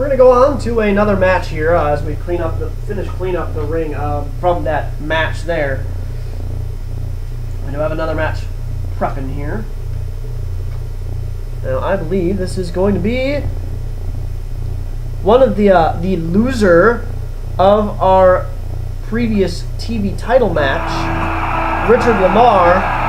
we're gonna go on to another match here as we clean up the ring from that match there. We do have another match prepping here. Now I believe this is going to be one of the loser of our previous TV title match, Richard Lamar.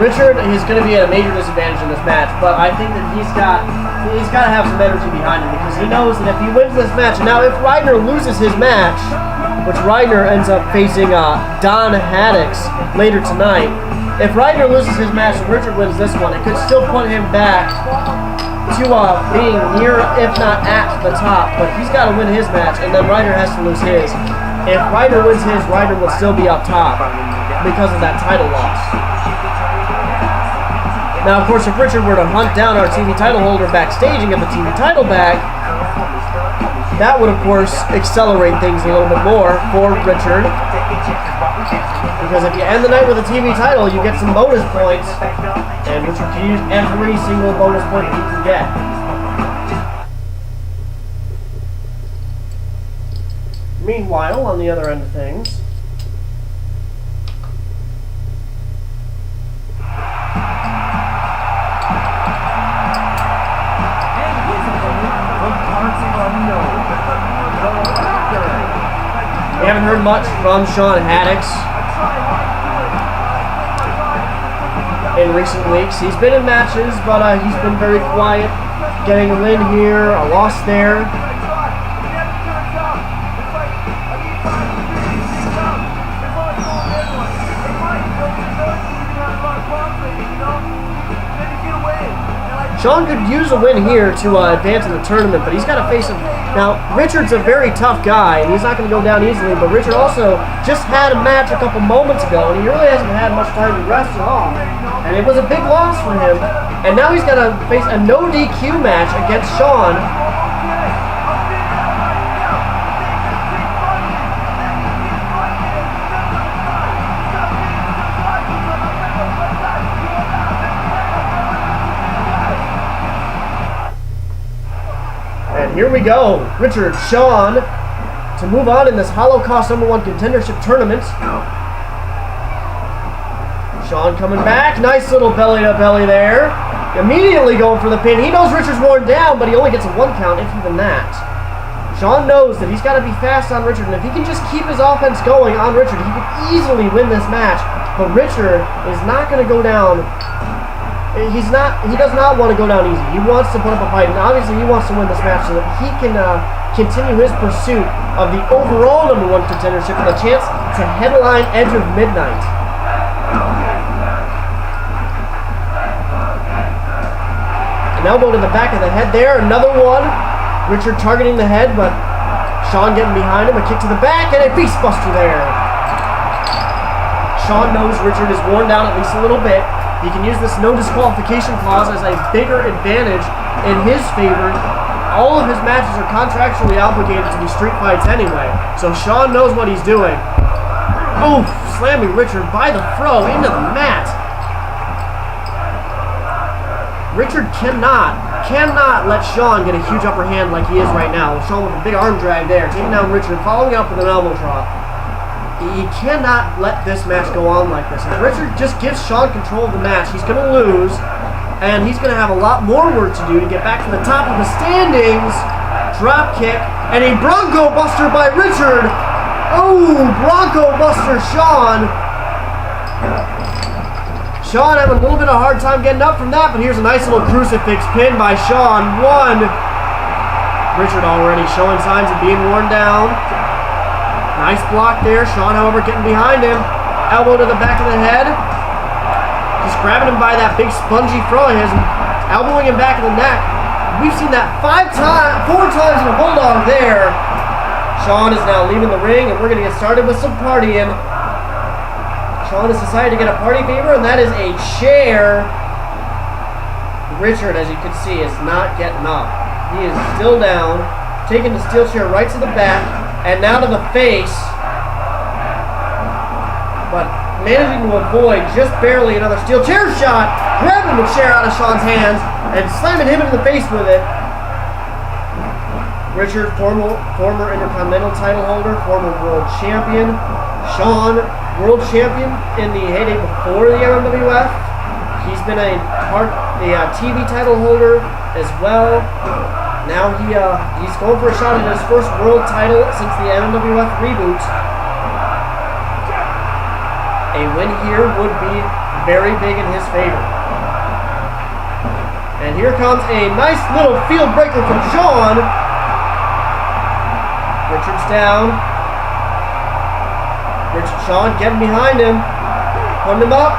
Richard is going to be at a major disadvantage in this match, but I think that he's got to have some energy behind him because he knows that if he wins this match, now if Reidner loses his match, which Reidner ends up facing Don Haddix later tonight, if Reidner loses his match and Richard wins this one, it could still put him back to being near, if not at the top, but he's got to win his match, and then Reidner has to lose his. If Reidner wins his, Reidner will still be up top because of that title loss. Now, of course, if Richard were to hunt down our TV title holder backstage and get the TV title back, that would, of course, accelerate things a little bit more for Richard. Because if you end the night with a TV title, you get some bonus points, and Richard can use every single bonus point that he can get. Meanwhile, on the other end of things, we haven't heard much from Sean Haddix in recent weeks. He's been in matches, but he's been very quiet, getting a win here, a loss there. Sean could use a win here to advance in the tournament, but he's got to face him. Now, Richard's a very tough guy, and he's not going to go down easily, but Richard also just had a match a couple moments ago, and he really hasn't had much time to rest it off. And it was a big loss for him, and now he's got to face a no DQ match against Sean. Here we go, Richard, Sean, to move on in this Holocaust #1 contendership tournament. Sean coming back, nice little belly to belly there. Immediately going for the pin. He knows Richard's worn down, but he only gets a 1 count, if even that. Sean knows that he's got to be fast on Richard, and if he can just keep his offense going on Richard, he could easily win this match. But Richard is not going to go down. He does not want to go down easy. He wants to put up a fight, and obviously he wants to win this match so that he can continue his pursuit of the overall #1 contendership and a chance to headline Edge of Midnight. An elbow to the back of the head there, another one. Richard targeting the head, but Sean getting behind him, a kick to the back, and a beast buster there. Sean knows Richard is worn down at least a little bit. He can use this no disqualification clause as a bigger advantage in his favor. All of his matches are contractually obligated to be street fights anyway, so Sean knows what he's doing. Oof, slamming Richard by the throw into the mat. Richard cannot let Sean get a huge upper hand like he is right now. Sean with a big arm drag there, taking down Richard, following up with an elbow drop. He cannot let this match go on like this. If Richard just gives Sean control of the match, he's going to lose, and he's going to have a lot more work to do to get back to the top of the standings. Drop kick, and a Bronco Buster by Richard. Oh, Bronco Buster Sean. Sean having a little bit of a hard time getting up from that, but here's a nice little crucifix pin by Sean. 1. Richard already showing signs of being worn down. Nice block there. Sean, however, getting behind him. Elbow to the back of the head. Just grabbing him by that big spongy throw of his and elbowing him back in the neck. We've seen that 4 times in a bulldog there. Sean is now leaving the ring, and we're going to get started with some partying. Sean has decided to get a party favor, and that is a chair. Richard, as you can see, is not getting up. He is still down, taking the steel chair right to the back. And now to the face. But managing to avoid just barely another steel chair shot. Grabbing the chair out of Sean's hands and slamming him into the face with it. Richard, former Intercontinental title holder, former world champion. Sean, world champion in the heyday before the MMWF. He's been a TV title holder as well. Now he's going for a shot at his first world title since the MMWF reboot. A win here would be very big in his favor. And here comes a nice little field breaker from Sean. Richard's down. Sean getting behind him. Putting him up.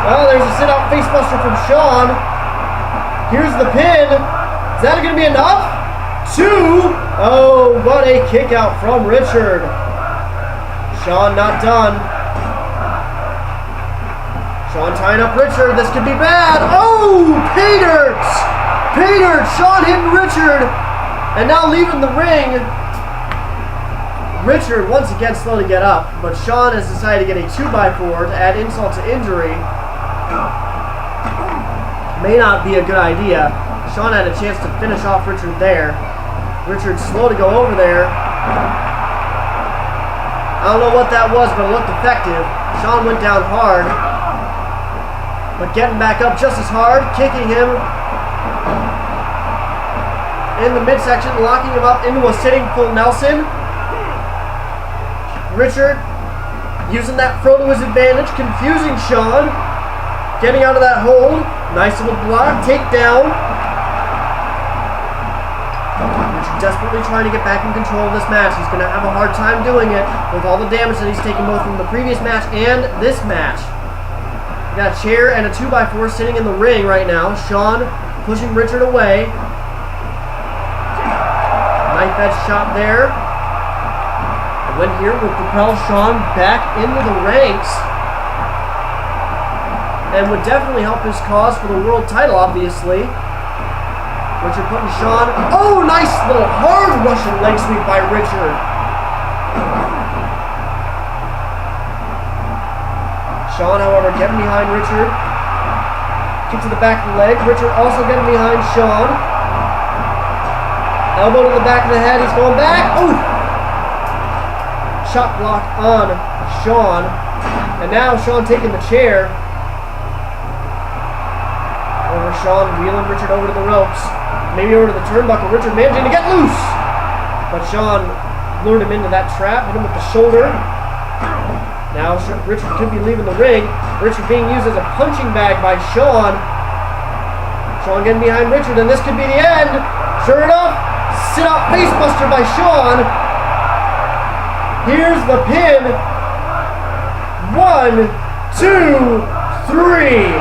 Well, there's a sit-out facebuster from Sean. Here's the pin. Is that going to be enough? 2. Oh, what a kick out from Richard. Sean not done. Sean tying up Richard. This could be bad. Oh, pay dirt. Pay dirt. Sean hitting Richard. And now leaving the ring. Richard once again slow to get up, but Sean has decided to get a 2x4 to add insult to injury. May not be a good idea. Sean had a chance to finish off Richard there. Richard slow to go over there. I don't know what that was, but it looked effective. Sean went down hard, but getting back up just as hard, kicking him in the midsection, locking him up into a sitting full Nelson. Richard using that throw to his advantage, confusing Sean, getting out of that hold. Nice little block, takedown. Richard desperately trying to get back in control of this match. He's going to have a hard time doing it with all the damage that he's taken both from the previous match and this match. We got a chair and a 2x4 sitting in the ring right now. Sean pushing Richard away. Knife edge shot there. The win here will propel Sean back into the ranks and would definitely help his cause for the world title, obviously. Richard putting Sean. Oh, nice little hard Russian leg sweep by Richard. Sean, however, getting behind Richard. Kick to the back of the leg. Richard also getting behind Sean. Elbow to the back of the head. He's going back. Ooh! Shot block on Sean. And now Sean taking the chair. Over Sean, wheeling Richard over to the ropes. Maybe over to the turnbuckle. Richard managing to get loose. But Sean lured him into that trap. Hit him with the shoulder. Now Richard could be leaving the ring. Richard being used as a punching bag by Sean. Sean getting behind Richard, and this could be the end. Sure enough, sit-out facebuster by Sean. Here's the pin. 1, 2, 3.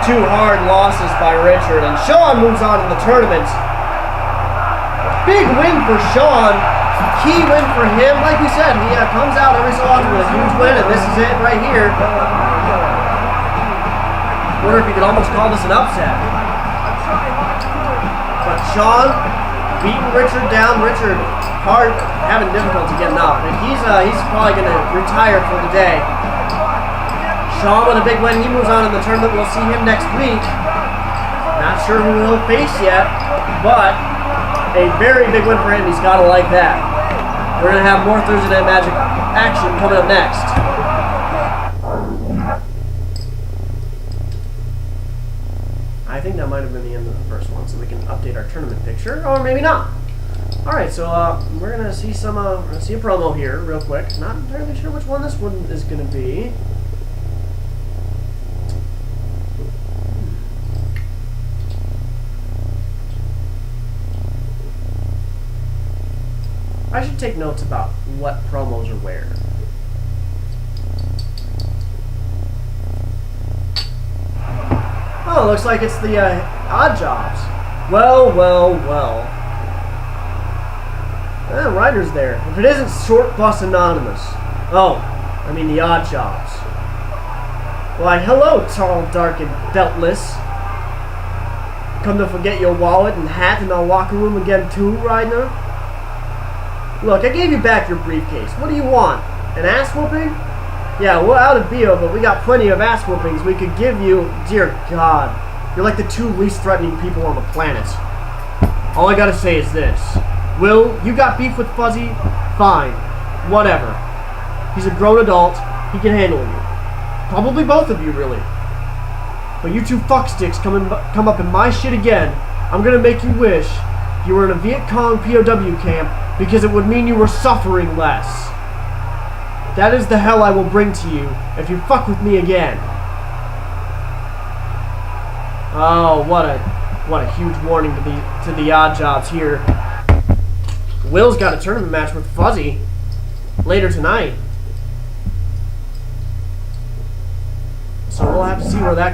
2 hard losses by Richard, and Sean moves on in the tournament. Big win for Sean. Key win for him. Like we said, he comes out every so often with a huge win, and this is it right here. Wonder if you could almost call this an upset. But Sean beating Richard down. Richard hard, having difficulty getting up, and he's probably going to retire for the day. Sean with a big win. He moves on in the tournament. We'll see him next week. Not sure who he'll face yet, but a very big win for him. He's got to like that. We're going to have more Thursday Night Magic action coming up next. I think that might have been the end of the first one, so we can update our tournament picture, or maybe not. All right, so we're going to see some, we're going to see a promo here real quick. Not entirely sure which one this one is going to be. I should take notes about what promos are where. Oh, looks like it's the Odd Jobs. Well. Ryder's there. If it isn't Short Bus Anonymous. Oh, I mean the Odd Jobs. Why, hello, tall, dark, and beltless. Come to forget your wallet and hat in our locker room again too, Reidner? Look, I gave you back your briefcase. What do you want? An ass whooping? Yeah, we're out of beer, but we got plenty of ass whoopings we could give you. Dear God, you're like the 2 least threatening people on the planet. All I gotta say is this. Will, you got beef with Fuzzy? Fine. Whatever. He's a grown adult. He can handle you. Probably both of you, really. But you 2 fucksticks come up in my shit again, I'm gonna make you wish you were in a Viet Cong POW camp because it would mean you were suffering less. That is the hell I will bring to you if you fuck with me again. Oh, what a huge warning to the odd jobs here. Will's got a tournament match with Fuzzy later tonight. So we'll have to see where that